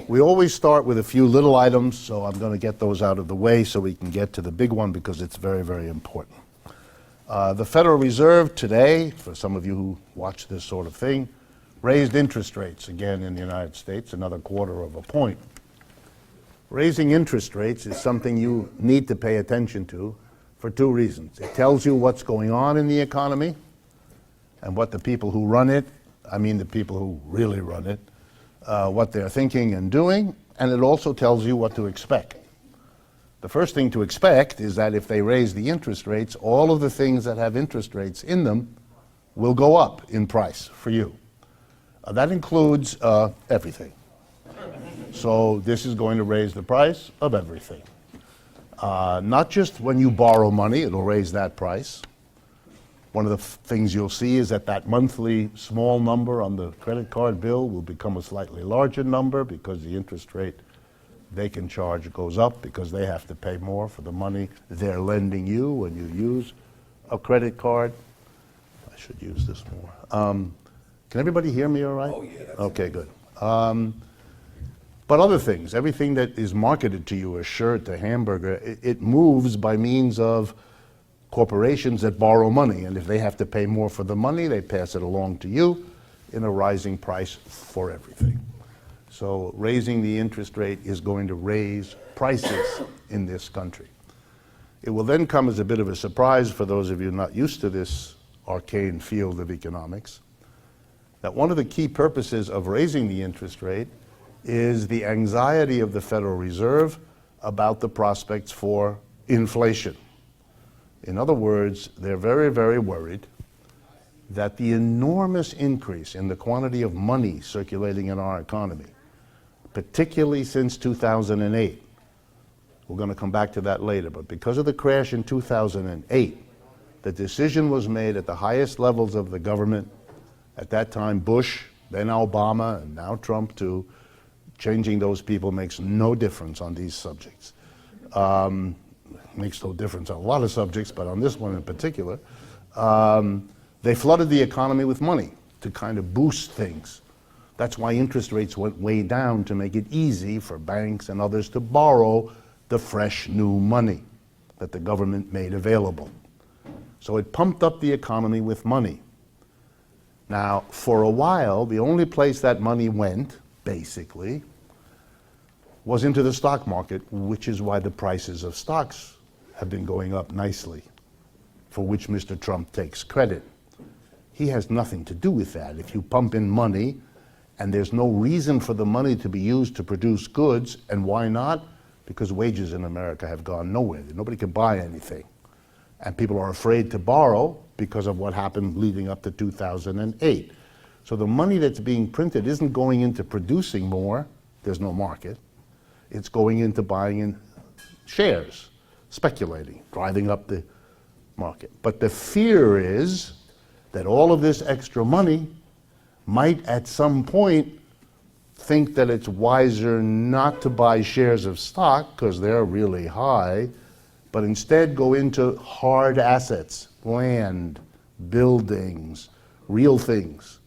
We always start with a few little items, so I'm going to get those out of the way so we can get to the big one because it's very, very important. The Federal Reserve today, for some of you who watch this sort of thing, raised interest rates again in the United States, another 1/4 point. Raising interest rates is something you need to pay attention to for two reasons. It tells you what's going on in the economy and what the people who run it, I mean the people who really run it, what they're thinking and doing, and it also tells you what to expect. The first thing to expect is that if they raise the interest rates, all of the things that have interest rates in them will go up in price for you. That includes everything. So this is going to raise the price of everything. Not just when you borrow money, it'll raise that price. One of the things you'll see is that that monthly small number on the credit card bill will become a slightly larger number because the interest rate they can charge goes up because they have to pay more for the money they're lending you when you use a credit card. I should use this more. Can everybody hear me all right? Oh, yeah. Okay, good. But other things, everything that is marketed to you, a shirt, a hamburger, it moves by means of corporations that borrow money, and if they have to pay more for the money, they pass it along to you in a rising price for everything. So raising the interest rate is going to raise prices in this country. It will then come as a bit of a surprise for those of you not used to this arcane field of economics, that one of the key purposes of raising the interest rate is the anxiety of the Federal Reserve about the prospects for inflation. In other words, they're very, very worried that the enormous increase in the quantity of money circulating in our economy, particularly since 2008, we're going to come back to that later, but because of the crash in 2008, the decision was made at the highest levels of the government, at that time Bush, then Obama, and now Trump too. Changing those people makes no difference on these subjects. Makes no difference on a lot of subjects, but on this one in particular. They flooded the economy with money to kind of boost things. That's why interest rates went way down, to make it easy for banks and others to borrow the fresh new money that the government made available. So it pumped up the economy with money. Now, for a while, the only place that money went, basically, was into the stock market, which is why the prices of stocks have been going up nicely, for which Mr. Trump takes credit. He has nothing to do with that. If you pump in money and there's no reason for the money to be used to produce goods, and why not? Because wages in America have gone nowhere. Nobody can buy anything. And people are afraid to borrow because of what happened leading up to 2008. So the money that's being printed isn't going into producing more. There's no market. It's going into buying in shares, speculating, driving up the market. But the fear is that all of this extra money might at some point think that it's wiser not to buy shares of stock because they're really high, but instead go into hard assets, land, buildings, real things.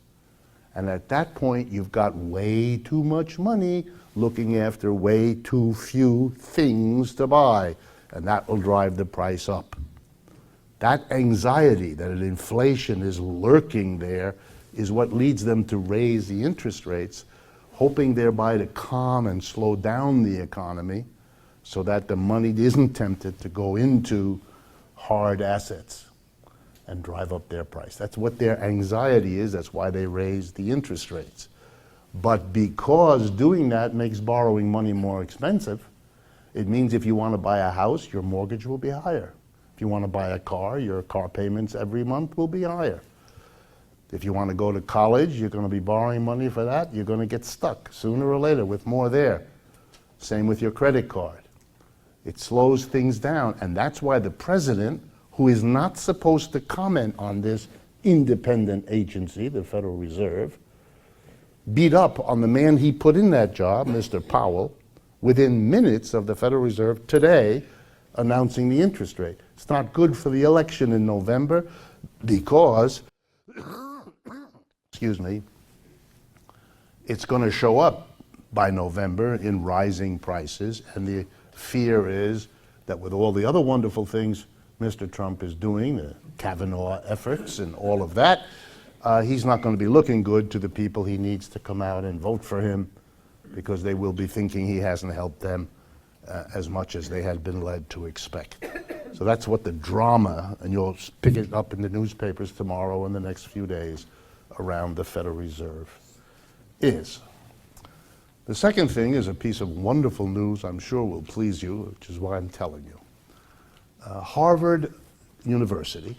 And at that point, you've got way too much money looking after way too few things to buy, and that will drive the price up. That anxiety that an inflation is lurking there is what leads them to raise the interest rates, hoping thereby to calm and slow down the economy so that the money isn't tempted to go into hard assets and drive up their price. That's what their anxiety is. That's why they raise the interest rates. But because doing that makes borrowing money more expensive, it means if you want to buy a house, your mortgage will be higher. If you want to buy a car, your car payments every month will be higher. If you want to go to college, you're going to be borrowing money for that. You're going to get stuck sooner or later with more there. Same with your credit card. It slows things down, and that's why the president, who is not supposed to comment on this independent agency, the Federal Reserve, beat up on the man he put in that job, Mr. Powell, within minutes of the Federal Reserve today announcing the interest rate. It's not good for the election in November because, excuse me, it's going to show up by November in rising prices, and the fear is that with all the other wonderful things Mr. Trump is doing, the Kavanaugh efforts and all of that, he's not going to be looking good to the people he needs to come out and vote for him, because they will be thinking he hasn't helped them as much as they had been led to expect. So that's what the drama, and you'll pick it up in the newspapers tomorrow and the next few days, around the Federal Reserve is. The second thing is a piece of wonderful news I'm sure will please you, which is why I'm telling you. Harvard University,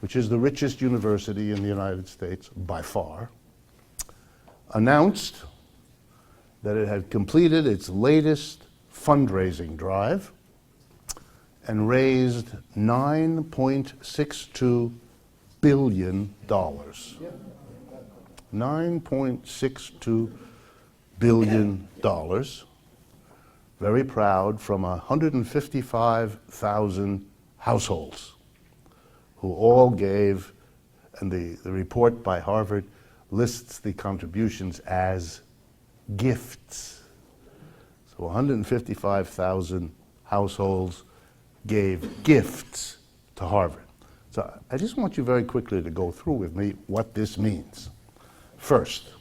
which is the richest university in the United States by far, announced that it had completed its latest fundraising drive and raised $9.62 billion. $9.62 billion. Very proud, from 155,000 households who all gave, and the report by Harvard lists the contributions as gifts. So 155,000 households gave gifts to Harvard. So I just want you very quickly to go through with me what this means. First,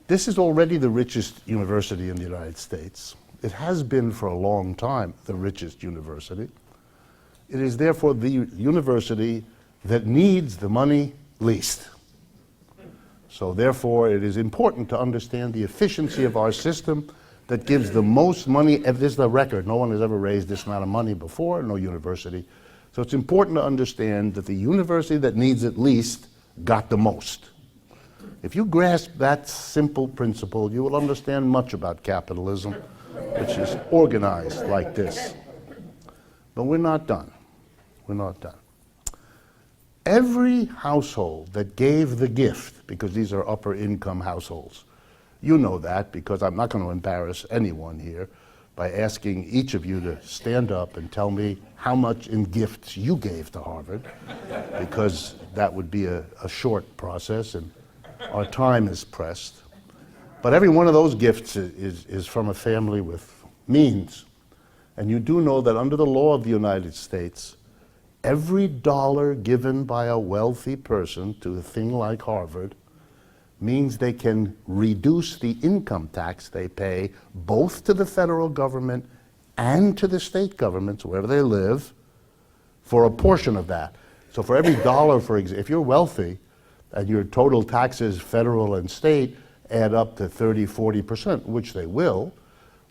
this is already the richest university in the United States. It has been for a long time the richest university. It is therefore the university that needs the money least. So therefore it is important to understand the efficiency of our system that gives the most money. This is the record. No one has ever raised this amount of money before, no university. So it's important to understand that the university that needs it least got the most. If you grasp that simple principle, you will understand much about capitalism, which is organized like this. But we're not done. We're not done. Every household that gave the gift, because these are upper income households, you know that, because I'm not going to embarrass anyone here by asking each of you to stand up and tell me how much in gifts you gave to Harvard, because that would be a short process and our time is pressed. But every one of those gifts is from a family with means. And you do know that under the law of the United States, every dollar given by a wealthy person to a thing like Harvard means they can reduce the income tax they pay both to the federal government and to the state governments, wherever they live, for a portion of that. So for every dollar, for example, if you're wealthy and your total taxes, federal and state, add up to 30–40%, which they will,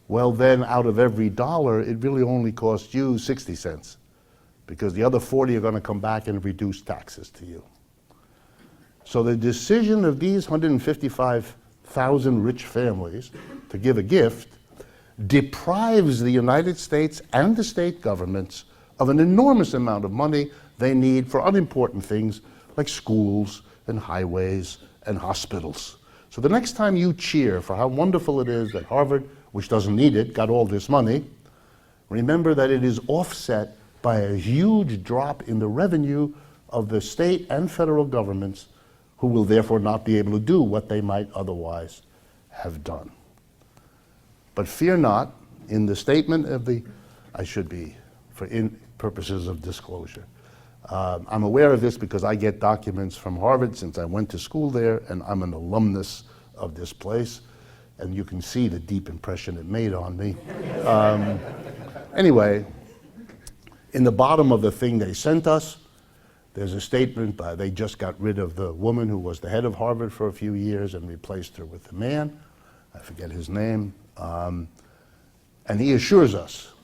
well then out of every dollar, it really only costs you 60 cents, because the other 40 are going to come back and reduce taxes to you. So the decision of these 155,000 rich families to give a gift deprives the United States and the state governments of an enormous amount of money they need for unimportant things like schools and highways and hospitals. So the next time you cheer for how wonderful it is that Harvard, which doesn't need it, got all this money, remember that it is offset by a huge drop in the revenue of the state and federal governments, who will therefore not be able to do what they might otherwise have done. But fear not, in the statement of the, I should be, for purposes of disclosure, I'm aware of this because I get documents from Harvard since I went to school there, and I'm an alumnus of this place, and you can see the deep impression it made on me. Anyway, in the bottom of the thing they sent us, there's a statement by, they just got rid of the woman who was the head of Harvard for a few years and replaced her with the man, I forget his name, and he assures us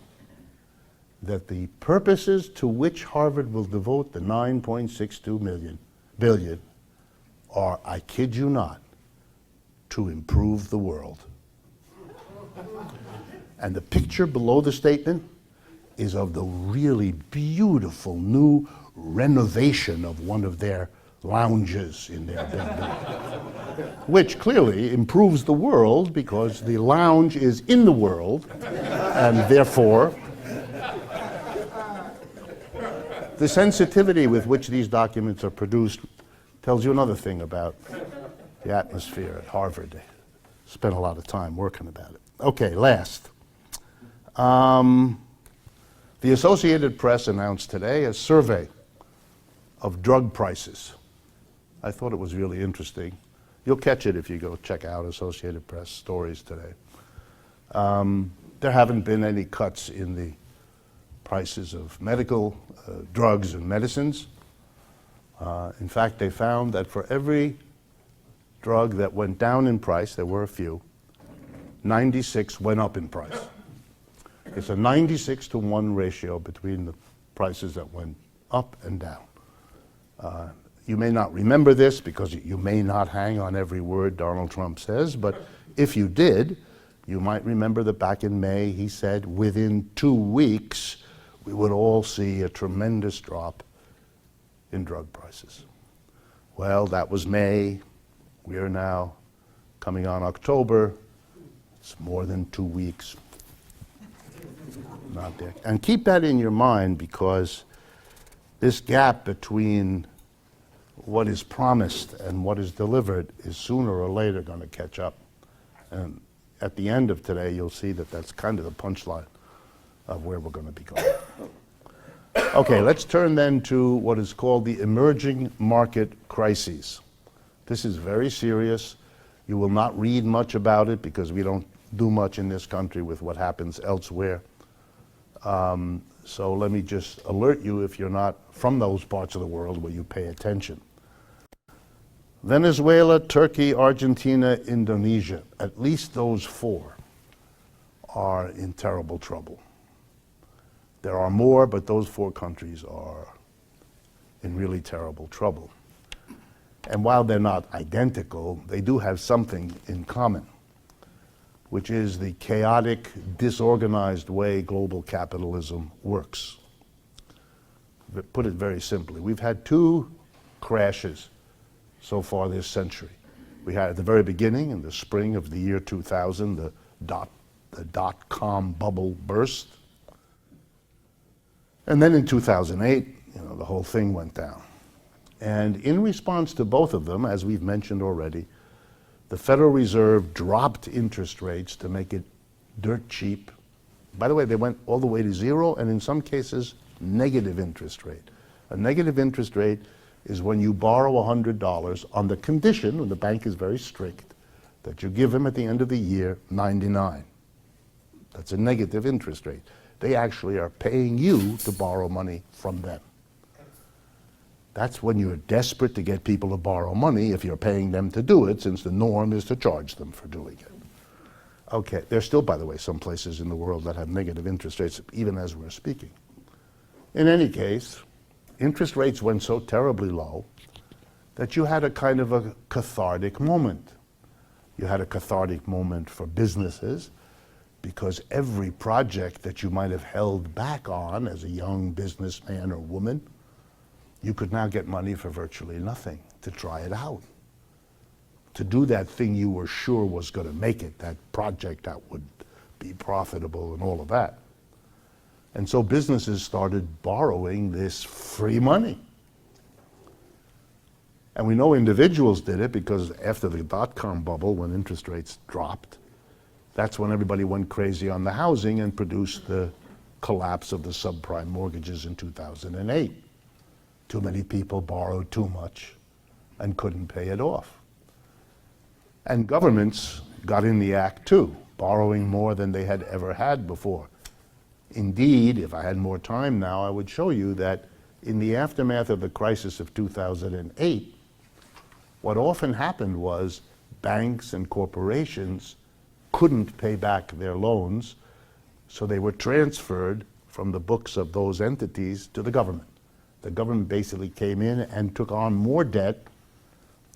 that the purposes to which Harvard will devote the $9.62 billion are, I kid you not, to improve the world. And the picture below the statement is of the really beautiful new renovation of one of their lounges in their building, which clearly improves the world because the lounge is in the world, and therefore the sensitivity with which these documents are produced tells you another thing about the atmosphere at Harvard. spent a lot of time working about it. Okay, last. The Associated Press announced today a survey of drug prices. I thought it was really interesting. You'll catch it if you go check out Associated Press stories today. There haven't been any cuts in the prices of medical drugs and medicines. In fact, they found that for every drug that went down in price, there were a few, 96 went up in price. It's a 96-to-1 ratio between the prices that went up and down. You may not remember this because you may not hang on every word Donald Trump says, but if you did, you might remember that back in May he said within 2 weeks we would all see a tremendous drop in drug prices. Well, that was May. We are now coming on October. It's more than 2 weeks. Not there. And keep that in your mind, because this gap between what is promised and what is delivered is sooner or later going to catch up. And at the end of today, you'll see that that's kind of the punchline of where we're going to be going. Okay, let's turn then to what is called the emerging market crises. This is very serious. You will not read much about it because we don't do much in this country with what happens elsewhere. So let me just alert you, if you're not from those parts of the world where you pay attention. Venezuela, Turkey, Argentina, Indonesia, at least those four are in terrible trouble. There are more, but those four countries are in really terrible trouble. And while they're not identical, they do have something in common, which is the chaotic, disorganized way global capitalism works. Put it very simply, we've had two crashes so far this century. We had at the very beginning, in the spring of the year 2000, the dot-com bubble burst. And then in 2008, the whole thing went down. And in response to both of them, as we've mentioned already, the Federal Reserve dropped interest rates to make it dirt cheap. By the way, they went all the way to zero, and in some cases, negative interest rate. A negative interest rate is when you borrow $100 on the condition, and the bank is very strict, that you give them at the end of the year 99. That's a negative interest rate. They actually are paying you to borrow money from them. That's when you're desperate to get people to borrow money if you're paying them to do it, since the norm is to charge them for doing it. Okay, there's still, by the way, some places in the world that have negative interest rates, even as we're speaking. In any case, interest rates went so terribly low that you had a kind of a cathartic moment. You had a cathartic moment for businesses, because every project that you might have held back on as a young businessman or woman, you could now get money for virtually nothing to try it out. To do that thing you were sure was going to make it, that project that would be profitable and all of that. And so businesses started borrowing this free money. And we know individuals did it because after the dot-com bubble, when interest rates dropped, that's when everybody went crazy on the housing and produced the collapse of the subprime mortgages in 2008. Too many people borrowed too much and couldn't pay it off. And governments got in the act too, borrowing more than they had ever had before. Indeed, if I had more time now, I would show you that in the aftermath of the crisis of 2008, what often happened was banks and corporations couldn't pay back their loans, so they were transferred from the books of those entities to the government. The government basically came in and took on more debt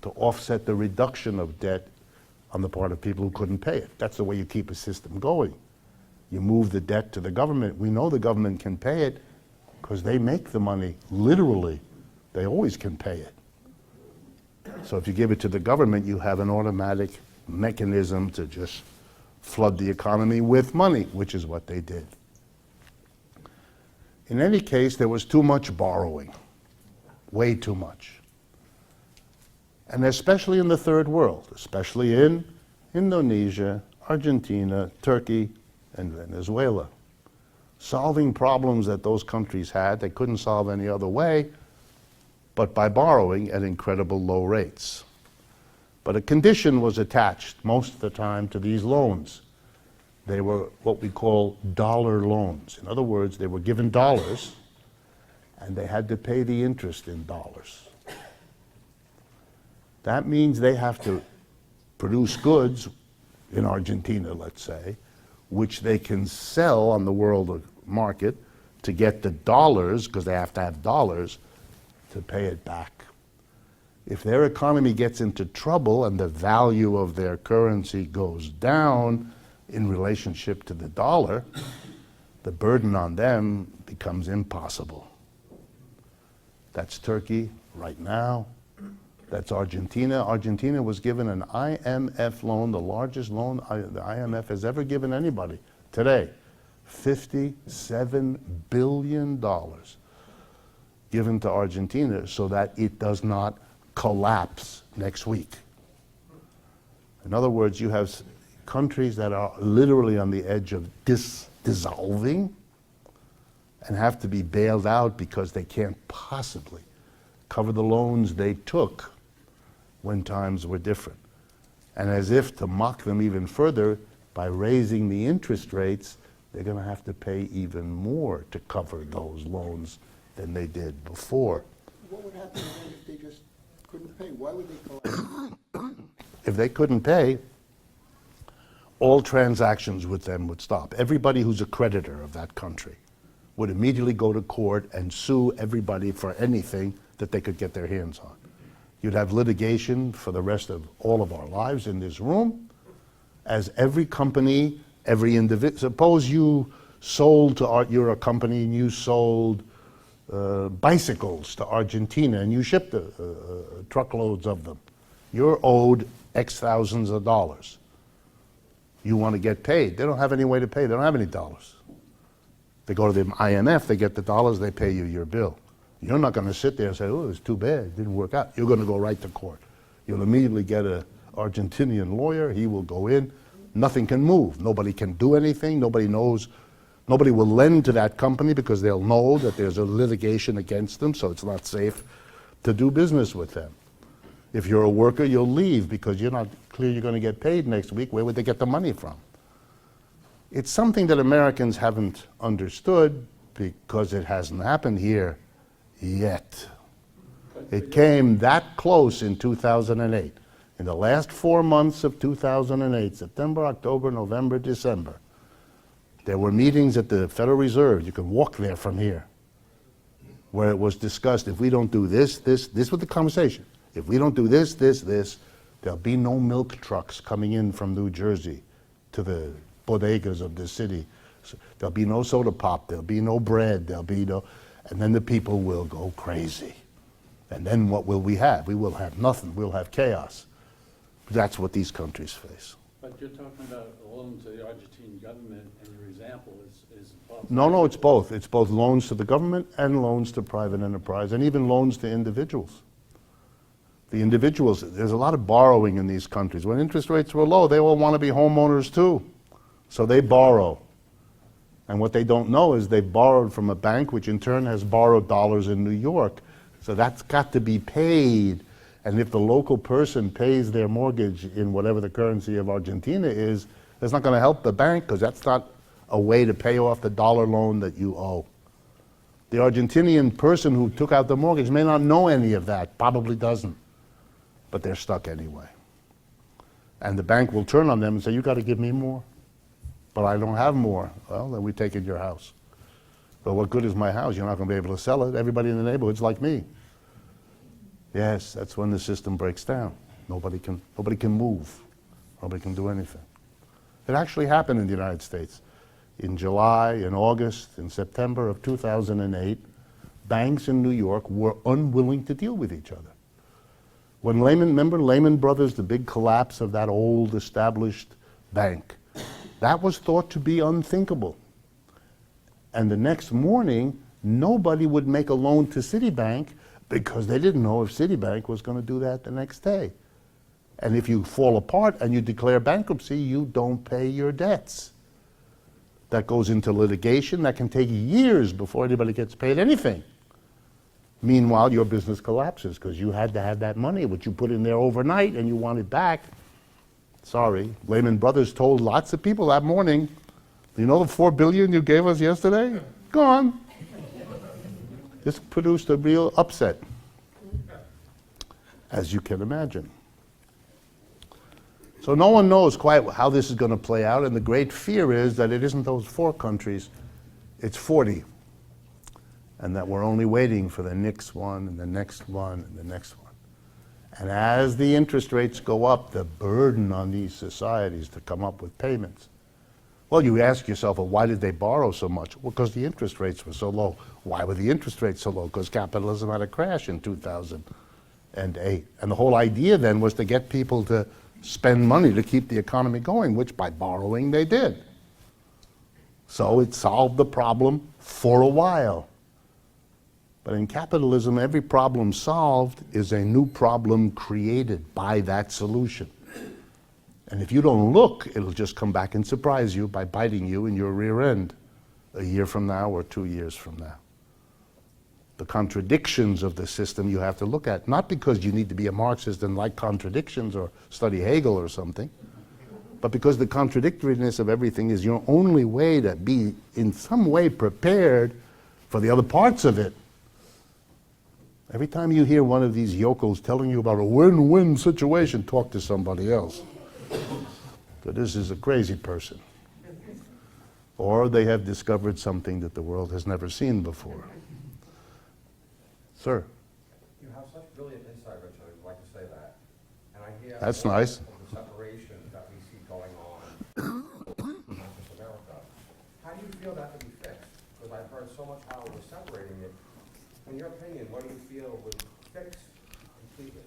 to offset the reduction of debt on the part of people who couldn't pay it. That's the way you keep a system going. You move the debt to the government. We know the government can pay it because they make the money, literally. They always can pay it. So if you give it to the government, you have an automatic mechanism to just flood the economy with money, which is what they did. In any case, there was too much borrowing, way too much. And especially in the third world, especially in Indonesia, Argentina, Turkey, and Venezuela. Solving problems that those countries had, they couldn't solve any other way but by borrowing at incredible low rates. But a condition was attached most of the time to these loans. They were what we call dollar loans. In other words, they were given dollars and they had to pay the interest in dollars. That means they have to produce goods in Argentina, let's say, which they can sell on the world market to get the dollars, because they have to have dollars, to pay it back. If their economy gets into trouble and the value of their currency goes down in relationship to the dollar, the burden on them becomes impossible. That's Turkey right now. That's Argentina. Argentina was given an IMF loan, the largest loan the IMF has ever given anybody today. $57 billion given to Argentina so that it does not collapse next week. In other words, you have countries that are literally on the edge of dissolving and have to be bailed out because they can't possibly cover the loans they took when times were different. And as if to mock them even further, by raising the interest rates, they're going to have to pay even more to cover those loans than they did before. What would happen if they just couldn't pay? Why would they collapse? If they couldn't pay, all transactions with them would stop. Everybody who's a creditor of that country would immediately go to court and sue everybody for anything that they could get their hands on. You'd have litigation for the rest of all of our lives in this room, as every company, every individual. Suppose you sold to you're a company and you sold bicycles to Argentina and you shipped truckloads of them. You're owed X thousands of dollars. You want to get paid. They don't have any way to pay. They don't have any dollars. They go to the IMF, they get the dollars, they pay you your bill. You're not going to sit there and say, oh, it's too bad, it didn't work out. You're going to go right to court. You'll immediately get an Argentinian lawyer, he will go in, nothing can move. Nobody can do anything, nobody knows, nobody will lend to that company because they'll know that there's a litigation against them, so it's not safe to do business with them. If you're a worker, you'll leave because you're not clear you're going to get paid next week. Where would they get the money from? It's something that Americans haven't understood because it hasn't happened here yet. It came that close in 2008. In the last 4 months of 2008, September, October, November, December, there were meetings at the Federal Reserve. You can walk there from here, where it was discussed, if we don't do this was the conversation. If we don't do this, there'll be no milk trucks coming in from New Jersey to the bodegas of the city. So there'll be no soda pop, there'll be no bread, there'll be no, and then the people will go crazy. And then what will we have? We will have nothing, we'll have chaos. That's what these countries face. But you're talking about a loan to the Argentine government, and your example is No, it's both. It's both loans to the government and loans to private enterprise, and even loans to individuals. The individuals, there's a lot of borrowing in these countries. When interest rates were low, they all want to be homeowners too. So they borrow. And what they don't know is they borrowed from a bank, which in turn has borrowed dollars in New York. So that's got to be paid. And if the local person pays their mortgage in whatever the currency of Argentina is, that's not going to help the bank because that's not a way to pay off the dollar loan that you owe. The Argentinian person who took out the mortgage may not know any of that, probably doesn't, but they're stuck anyway. And the bank will turn on them and say, you got to give me more. But I don't have more. Well, then we take it your house. But what good is my house? You're not going to be able to sell it. Everybody in the neighborhood's like me. Yes, that's when the system breaks down. Nobody can move. Nobody can do anything. It actually happened in the United States. In July, in August, in September of 2008, banks in New York were unwilling to deal with each other. When remember Lehman Brothers, the big collapse of that old established bank, that was thought to be unthinkable. And the next morning, nobody would make a loan to Citibank because they didn't know if Citibank was going to do that the next day. And if you fall apart and you declare bankruptcy, you don't pay your debts. That goes into litigation. That can take years before anybody gets paid anything. Meanwhile, your business collapses because you had to have that money, which you put in there overnight, and you want it back. Sorry. Lehman Brothers told lots of people that morning, you know the $4 billion you gave us yesterday? Gone. This produced a real upset, as you can imagine. So no one knows quite how this is going to play out, and the great fear is that it isn't those 4 countries, it's 40. And that we're only waiting for the next one, and the next one, and the next one. And as the interest rates go up, the burden on these societies to come up with payments. Well, you ask yourself, well, why did they borrow so much? Well, because the interest rates were so low. Why were the interest rates so low? Because capitalism had a crash in 2008. And the whole idea then was to get people to spend money to keep the economy going, which by borrowing they did. So it solved the problem for a while. But in capitalism, every problem solved is a new problem created by that solution. And if you don't look, it'll just come back and surprise you by biting you in your rear end a year from now or 2 years from now. The contradictions of the system you have to look at, not because you need to be a Marxist and like contradictions or study Hegel or something, but because the contradictoriness of everything is your only way to be in some way prepared for the other parts of it. Every time you hear one of these yokels telling you about a win-win situation, talk to somebody else. But this is a crazy person. Or they have discovered something that the world has never seen before. Sir? You have such brilliant insight, Richard. I'd like to say that. And I hear That's nice. of the separation that we see going on in not just America. How do you feel that can be fixed? Because I've heard so much how we're separating it. In your opinion, what do you feel would fix completely?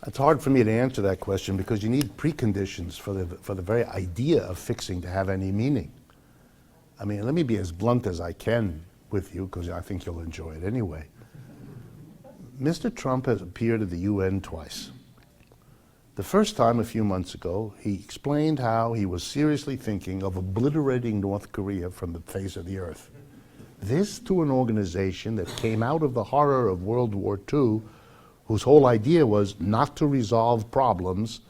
It's hard for me to answer that question because you need preconditions for the very idea of fixing to have any meaning. I mean, let me be as blunt as I can with you because I think you'll enjoy it anyway. Mr. Trump has appeared at the UN twice. The first time, a few months ago, he explained how he was seriously thinking of obliterating North Korea from the face of the earth. This to an organization that came out of the horror of World War II, whose whole idea was not to resolve problems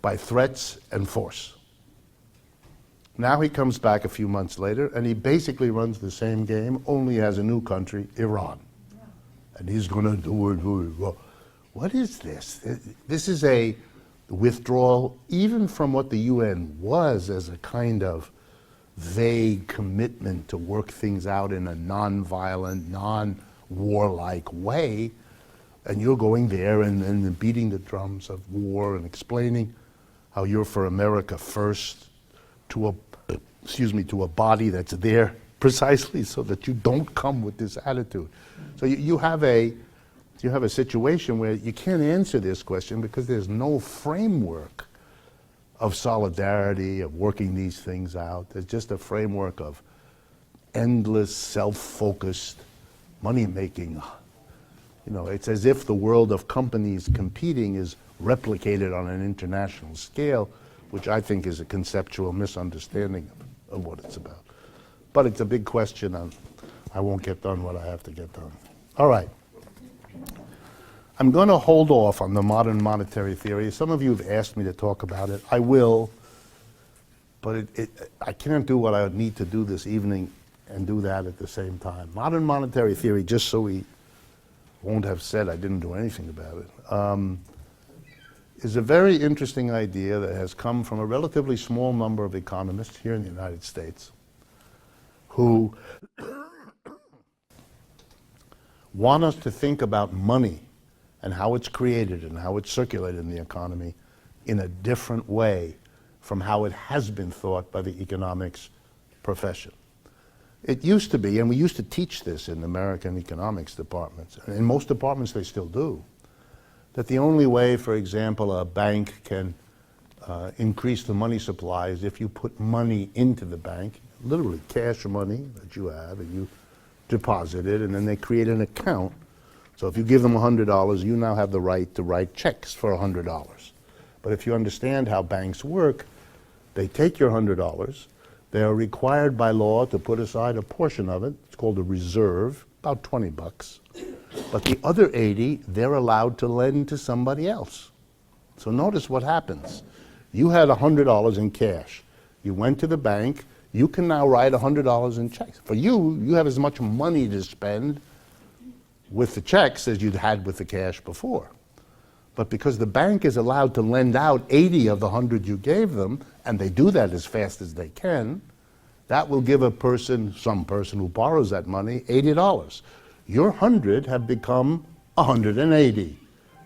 by threats and force. Now he comes back a few months later and he basically runs the same game, only as a new country, Iran. And he's going to do it. What is this? This is a withdrawal even from what the UN was as a kind of vague commitment to work things out in a non-violent, non-warlike way. And you're going there and beating the drums of war and explaining how you're for America first to a body that's there precisely so that you don't come with this attitude. So you have a situation where you can't answer this question because there's no framework of solidarity, of working these things out. There's just a framework of endless, self-focused money-making. You know, it's as if the world of companies competing is replicated on an international scale, which I think is a conceptual misunderstanding of what it's about. But it's a big question, and I won't get done what I have to get done. All right. I'm going to hold off on the modern monetary theory. Some of you have asked me to talk about it. I will, but I can't do what I need to do this evening and do that at the same time. Modern monetary theory, just so we won't have said I didn't do anything about it, is a very interesting idea that has come from a relatively small number of economists here in the United States who want us to think about money and how it's created and how it's circulated in the economy in a different way from how it has been thought by the economics profession. It used to be, and we used to teach this in American economics departments, and in most departments they still do, that the only way, for example, a bank can increase the money supply is if you put money into the bank, literally cash money that you have, and you deposit it, and then they create an account So if you give them $100, you now have the right to write checks for $100. But if you understand how banks work, they take your $100, they are required by law to put aside a portion of it, it's called a reserve, about 20 bucks. But the other 80, they're allowed to lend to somebody else. So notice what happens. You had $100 in cash. You went to the bank, you can now write $100 in checks. For you, you have as much money to spend with the checks as you'd had with the cash before. But because the bank is allowed to lend out 80 of the 100 you gave them, and they do that as fast as they can, that will give a person, some person who borrows that money, $80. Your 100 have become 180.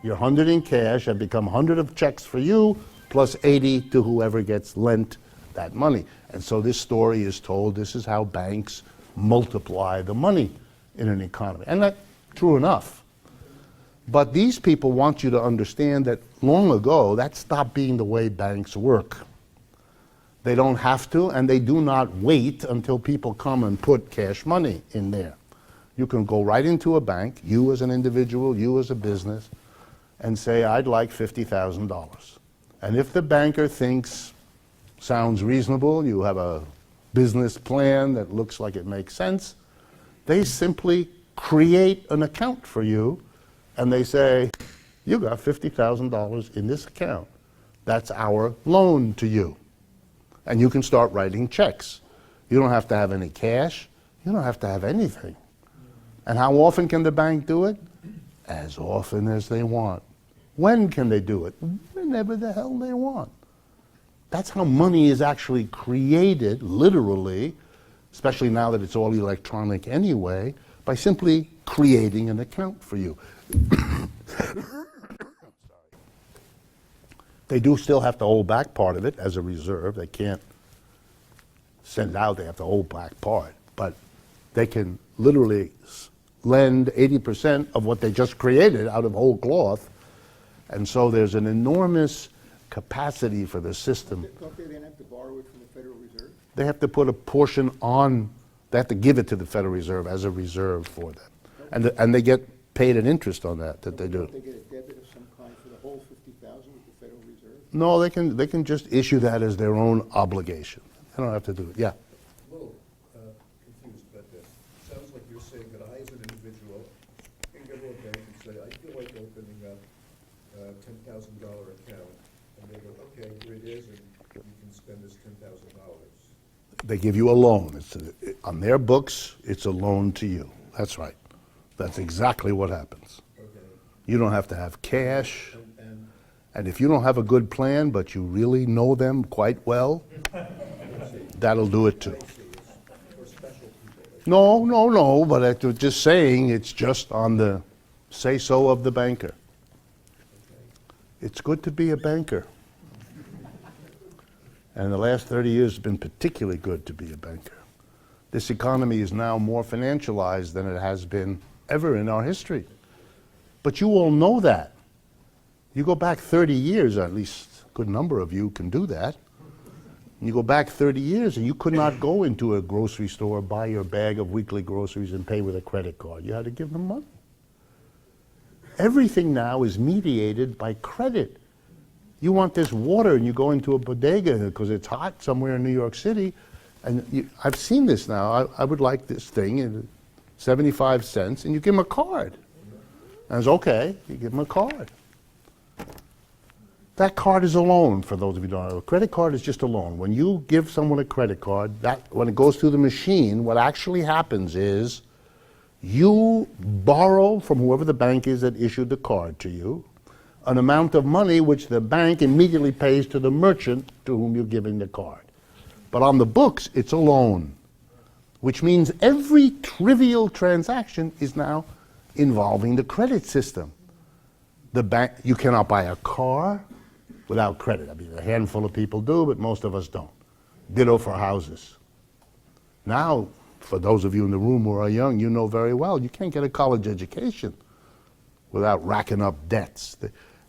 Your 100 in cash have become 100 of checks for you, plus 80 to whoever gets lent that money. And so this story is told, this is how banks multiply the money in an economy. And that's true enough. But these people want you to understand that long ago, that stopped being the way banks work. They don't have to, and they do not wait until people come and put cash money in there. You can go right into a bank, you as an individual, you as a business, and say, I'd like $50,000. And if the banker thinks, sounds reasonable, you have a business plan that looks like it makes sense, they simply create an account for you, and they say, you got $50,000 in this account. That's our loan to you. And you can start writing checks. You don't have to have any cash. You don't have to have anything. And how often can the bank do it? As often as they want. When can they do it? Whenever the hell they want. That's how money is actually created, literally, especially now that it's all electronic anyway, by simply creating an account for you. They do still have to hold back part of it as a reserve. They can't send it out, they have to hold back part. But they can literally lend 80% of what they just created out of whole cloth. And so there's an enormous capacity for the system. Don't they then have to borrow it from the Federal Reserve? They have to put a portion on, they have to give it to the Federal Reserve as a reserve for them. And they get paid an interest on that they do. Don't they get a debit of some kind for the whole 50,000 with the Federal Reserve? No, they can just issue that as their own obligation. They don't have to do it. Yeah. A little confused about this. Sounds like you're saying that I, as an individual, can go to a bank and say, I feel like opening up a $10,000 account, and they go, okay, here it is, and you can spend this $10,000. They give you a loan. On their books, it's a loan to you. That's right. That's exactly what happens. Okay. You don't have to have cash. And And if you don't have a good plan, but you really know them quite well, that'll do it too. No, but I was just saying it's just on the say-so of the banker. It's good to be a banker. And the last 30 years has been particularly good to be a banker. This economy is now more financialized than it has been ever in our history. But you all know that. You go back 30 years, at least a good number of you can do that. You go back 30 years and you could not go into a grocery store, buy your bag of weekly groceries and pay with a credit card. You had to give them money. Everything now is mediated by credit. You want this water and you go into a bodega because it's hot somewhere in New York City, and I've seen this now. I would like this thing, and 75 cents, and you give them a card. And it's okay, you give them a card. That card is a loan, for those of you who don't know. A credit card is just a loan. When you give someone a credit card, when it goes through the machine, what actually happens is you borrow from whoever the bank is that issued the card to you an amount of money which the bank immediately pays to the merchant to whom you're giving the card. But on the books, it's a loan, which means every trivial transaction is now involving the credit system. The bank, you cannot buy a car without credit. I mean, a handful of people do, but most of us don't. Ditto for houses. Now, for those of you in the room who are young, you know very well, you can't get a college education without racking up debts.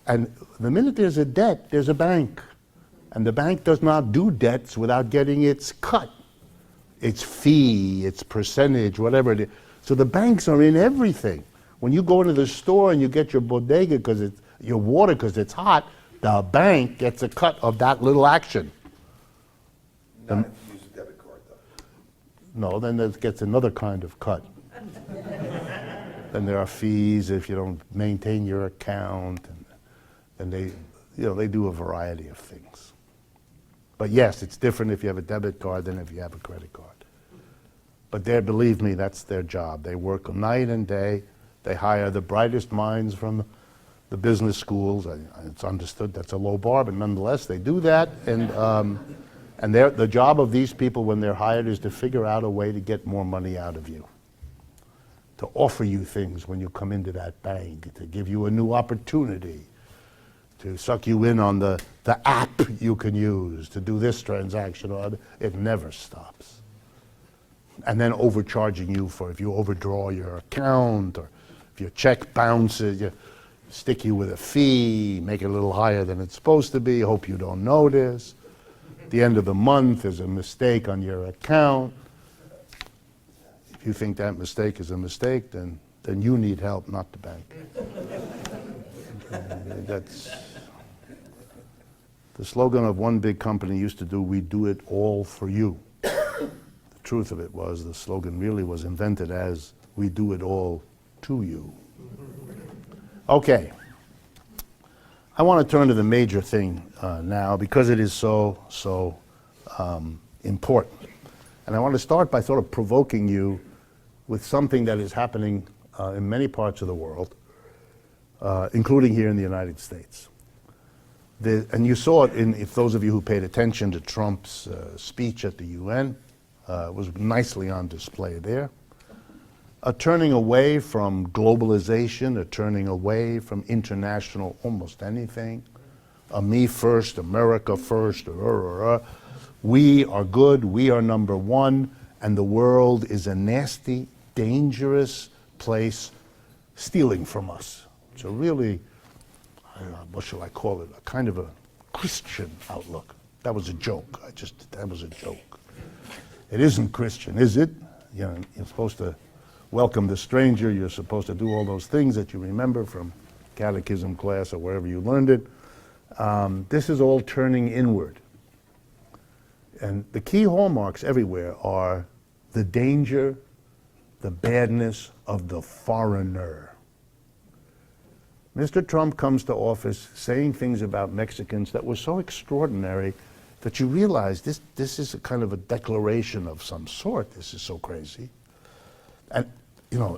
And the minute there's a debt, there's a bank. And the bank does not do debts without getting its cut, its fee, its percentage, whatever it is. So the banks are in everything. When you go into the store and you get your bodega because it's your water because it's hot, the bank gets a cut of that little action. Not if you use a debit card, though. No, then it gets another kind of cut. Then there are fees if you don't maintain your account, and they, they do a variety of things. But yes, it's different if you have a debit card than if you have a credit card. But believe me, that's their job. They work night and day. They hire the brightest minds from the business schools. It's understood that's a low bar, but nonetheless, they do that. And the job of these people when they're hired is to figure out a way to get more money out of you, to offer you things when you come into that bank, to give you a new opportunity, to suck you in on the app you can use to do this transaction or other. It never stops. And then overcharging you for if you overdraw your account or if your check bounces, you stick you with a fee, make it a little higher than it's supposed to be, hope you don't notice. At the end of the month, there's a mistake on your account. If you think that mistake is a mistake, then you need help, not the bank. That's the slogan of one big company used to do, we do it all for you. The truth of it was the slogan really was invented as we do it all to you. Okay. I want to turn to the major thing now because it is so important. And I want to start by sort of provoking you with something that is happening in many parts of the world, including here in the United States. And you saw it if those of you who paid attention to Trump's speech at the UN, it was nicely on display there. A turning away from globalization, a turning away from international almost anything, a me first, America first, we are good, we are number one, and the world is a nasty, dangerous place stealing from us. So really, what shall I call it, a kind of a Christian outlook. That was a joke, that was a joke. It isn't Christian, is it? You're supposed to welcome the stranger, you're supposed to do all those things that you remember from catechism class or wherever you learned it. This is all turning inward. And the key hallmarks everywhere are the danger, the badness of the foreigner. Mr. Trump comes to office saying things about Mexicans that were so extraordinary that you realize this is a kind of a declaration of some sort. This is so crazy. And,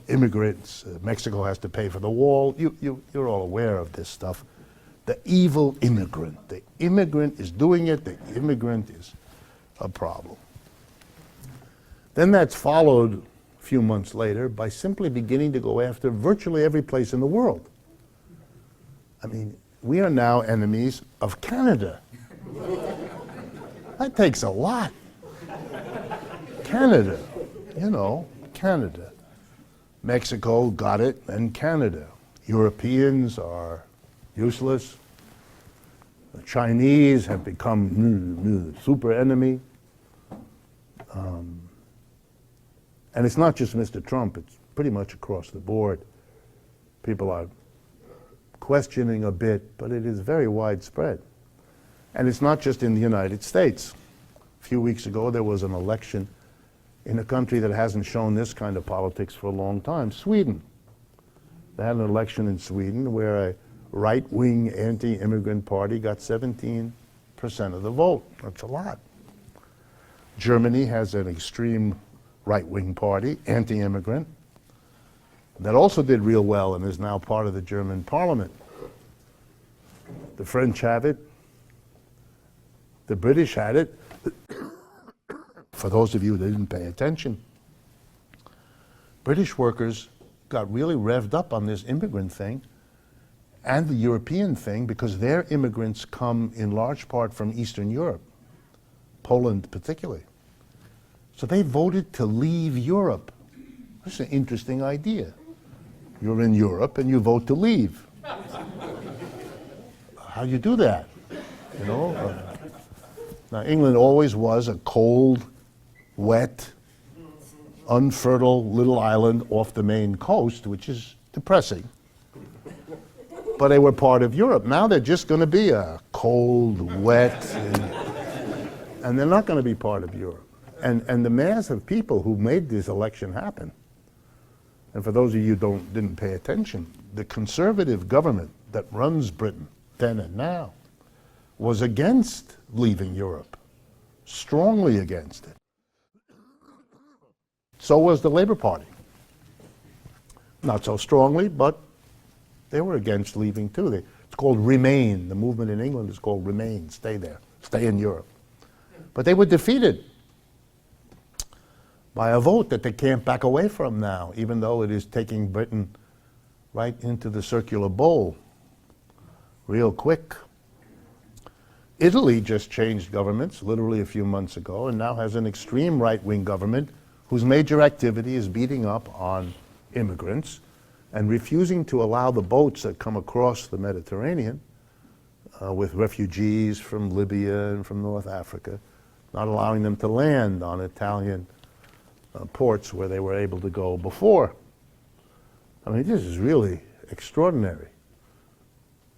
immigrants, Mexico has to pay for the wall. You're all aware of this stuff. The evil immigrant. The immigrant is doing it. The immigrant is a problem. Then that's followed a few months later by simply beginning to go after virtually every place in the world. I mean, we are now enemies of Canada. That takes a lot. Canada, Canada. Mexico got it, and Canada. Europeans are useless. The Chinese have become super enemy. And it's not just Mr. Trump, it's pretty much across the board. People are questioning a bit, but it is very widespread. And it's not just in the United States. A few weeks ago, there was an election in a country that hasn't shown this kind of politics for a long time, Sweden. They had an election in Sweden where a right-wing anti-immigrant party got 17% of the vote. That's a lot. Germany has an extreme right-wing party, anti-immigrant, that also did real well and is now part of the German parliament. The French have it. The British had it. For those of you that didn't pay attention, British workers got really revved up on this immigrant thing and the European thing because their immigrants come in large part from Eastern Europe, Poland particularly. So they voted to leave Europe. That's an interesting idea. You're in Europe and you vote to leave. How do you do that? Now England always was a cold, wet, unfertile little island off the main coast, which is depressing. But they were part of Europe. Now they're just going to be a cold, wet, and they're not going to be part of Europe. And the mass of people who made this election happen, and for those of you who didn't pay attention, the conservative government that runs Britain, then and now, was against leaving Europe, strongly against it. So was the Labour Party. Not so strongly, but they were against leaving too. It's called Remain. The movement in England is called Remain. Stay there. Stay in Europe. But they were defeated by a vote that they can't back away from now, even though it is taking Britain right into the circular bowl real quick. Italy just changed governments literally a few months ago and now has an extreme right-wing government whose major activity is beating up on immigrants and refusing to allow the boats that come across the Mediterranean with refugees from Libya and from North Africa, not allowing them to land on Italian ports where they were able to go before. I mean, this is really extraordinary.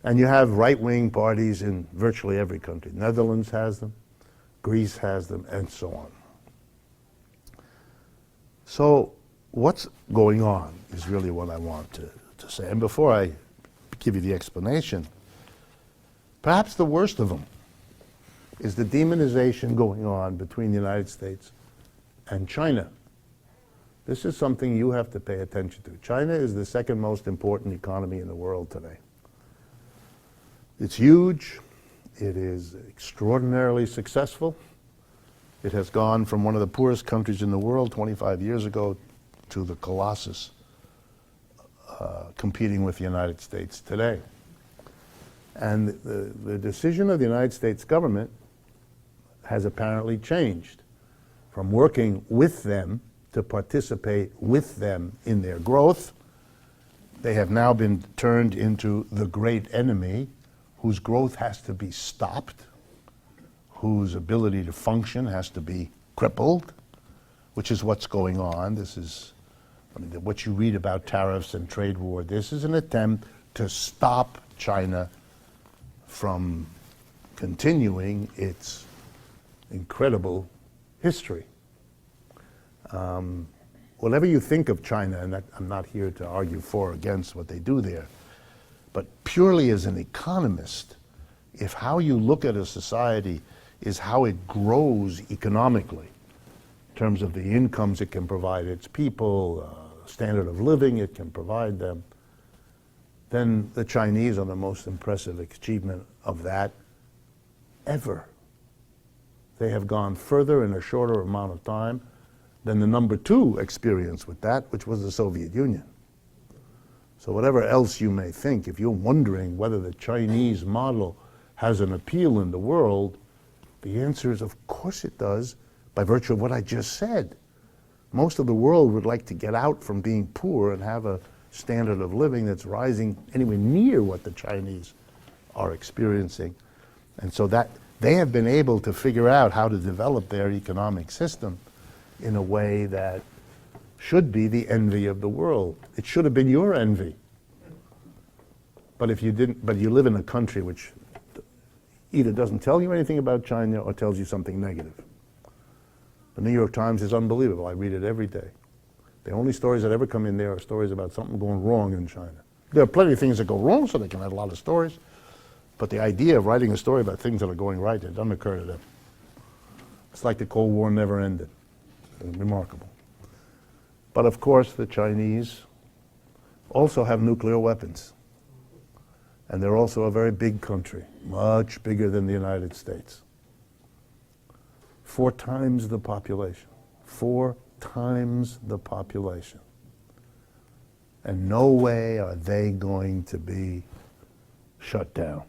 And you have right-wing parties in virtually every country. Netherlands has them, Greece has them, and so on. So what's going on is really what I want to say. And before I give you the explanation, perhaps the worst of them is the demonization going on between the United States and China. This is something you have to pay attention to. China is the second most important economy in the world today. It's huge. It is extraordinarily successful. It has gone from one of the poorest countries in the world 25 years ago to the colossus competing with the United States today. And the decision of the United States government has apparently changed from working with them to participate with them in their growth. They have now been turned into the great enemy whose growth has to be stopped, whose ability to function has to be crippled, which is what's going on. This is, I mean, what you read about tariffs and trade war, this is an attempt to stop China from continuing its incredible history. Whatever you think of China, and I'm not here to argue for or against what they do there, but purely as an economist, if how you look at a society is how it grows economically, in terms of the incomes it can provide its people, standard of living it can provide them, then the Chinese are the most impressive achievement of that ever. They have gone further in a shorter amount of time than the number two experience with that, which was the Soviet Union. So whatever else you may think, if you're wondering whether the Chinese model has an appeal in the world, the answer is of course it does, by virtue of what I just said. Most of the world would like to get out from being poor and have a standard of living that's rising anywhere near what the Chinese are experiencing. And so that they have been able to figure out how to develop their economic system in a way that should be the envy of the world. It should have been your envy. But if you didn't, but you live in a country which either doesn't tell you anything about China or tells you something negative. The New York Times is unbelievable. I read it every day. The only stories that ever come in there are stories about something going wrong in China. There are plenty of things that go wrong, so they can have a lot of stories. But the idea of writing a story about things that are going right, it doesn't occur to them. It's like the Cold War never ended. Remarkable. But of course, the Chinese also have nuclear weapons. And they're also a very big country, much bigger than the United States. 4 times the population. 4 times the population. And no way are they going to be shut down.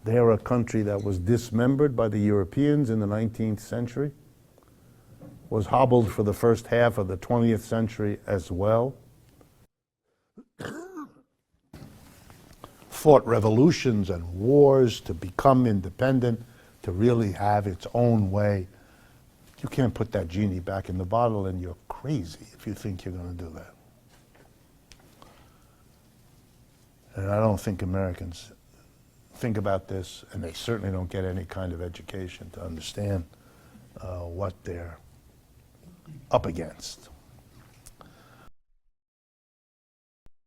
They are a country that was dismembered by the Europeans in the 19th century, was hobbled for the first half of the 20th century as well, fought revolutions and wars to become independent, to really have its own way. You can't put that genie back in the bottle, and you're crazy if you think you're going to do that. And I don't think Americans think about this, and they certainly don't get any kind of education to understand what they're up against.